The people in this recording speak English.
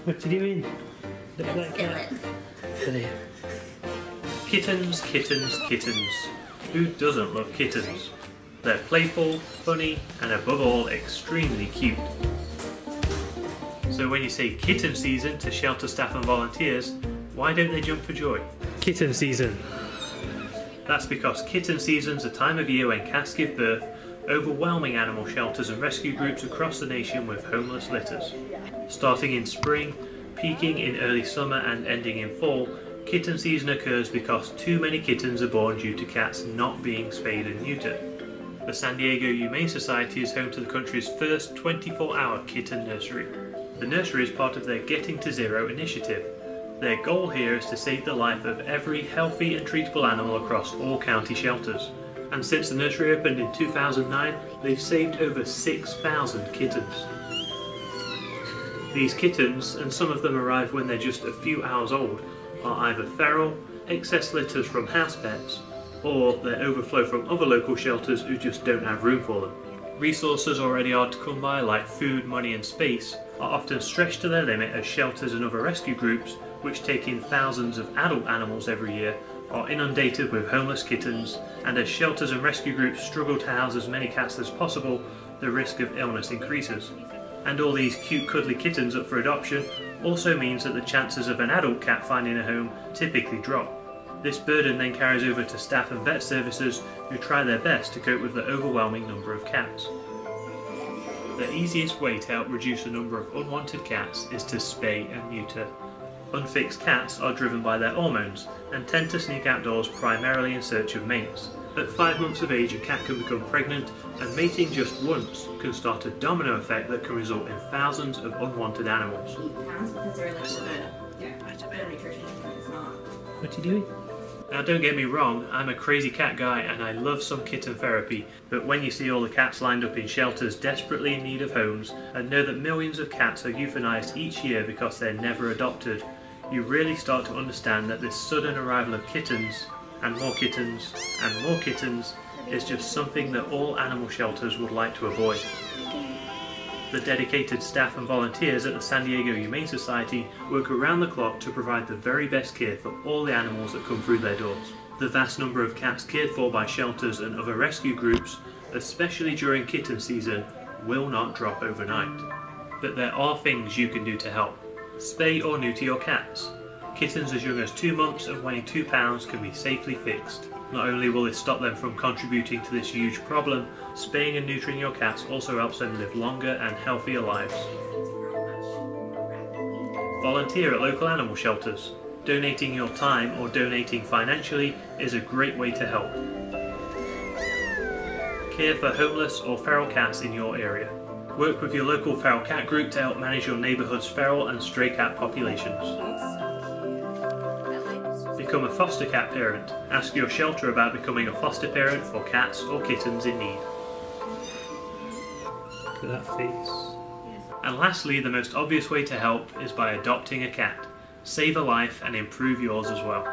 What are you doing? Look at that cat. There. Kittens, kittens, kittens. Who doesn't love kittens? They're playful, funny, and above all, extremely cute. So when you say kitten season to shelter staff and volunteers, why don't they jump for joy? Kitten season. That's because kitten season's a time of year when cats give birth, overwhelming animal shelters and rescue groups across the nation with homeless litters. Starting in spring, peaking in early summer and ending in fall, kitten season occurs because too many kittens are born due to cats not being spayed and neutered. The San Diego Humane Society is home to the country's first 24-hour kitten nursery. The nursery is part of their Getting to Zero initiative. Their goal here is to save the life of every healthy and treatable animal across all county shelters. And since the nursery opened in 2009, they've saved over 6,000 kittens. These kittens, and some of them arrive when they're just a few hours old, are either feral, excess litters from house pets, or they overflow from other local shelters who just don't have room for them. Resources already hard to come by, like food, money and space, are often stretched to their limit as shelters and other rescue groups, which take in thousands of adult animals every year, are inundated with homeless kittens, and as shelters and rescue groups struggle to house as many cats as possible, the risk of illness increases. And all these cute cuddly kittens up for adoption also means that the chances of an adult cat finding a home typically drop. This burden then carries over to staff and vet services who try their best to cope with the overwhelming number of cats. The easiest way to help reduce the number of unwanted cats is to spay and neuter. Unfixed cats are driven by their hormones and tend to sneak outdoors primarily in search of mates. At 5 months of age, a cat can become pregnant, and mating just once can start a domino effect that can result in thousands of unwanted animals. Because they're like nutrition. It's not. What are you doing? Now don't get me wrong, I'm a crazy cat guy and I love some kitten therapy, but when you see all the cats lined up in shelters desperately in need of homes, and know that millions of cats are euthanized each year because they're never adopted, you really start to understand that this sudden arrival of kittens, and more kittens, and more kittens, is just something that all animal shelters would like to avoid. The dedicated staff and volunteers at the San Diego Humane Society work around the clock to provide the very best care for all the animals that come through their doors. The vast number of cats cared for by shelters and other rescue groups, especially during kitten season, will not drop overnight. But there are things you can do to help. Spay or neuter your cats. Kittens as young as 2 months and weighing 2 pounds can be safely fixed. Not only will this stop them from contributing to this huge problem, spaying and neutering your cats also helps them live longer and healthier lives. Volunteer at local animal shelters. Donating your time or donating financially is a great way to help. Care for homeless or feral cats in your area. Work with your local feral cat group to help manage your neighbourhood's feral and stray cat populations. Become a foster cat parent. Ask your shelter about becoming a foster parent for cats or kittens in need. Look at that face. And lastly, the most obvious way to help is by adopting a cat. Save a life and improve yours as well.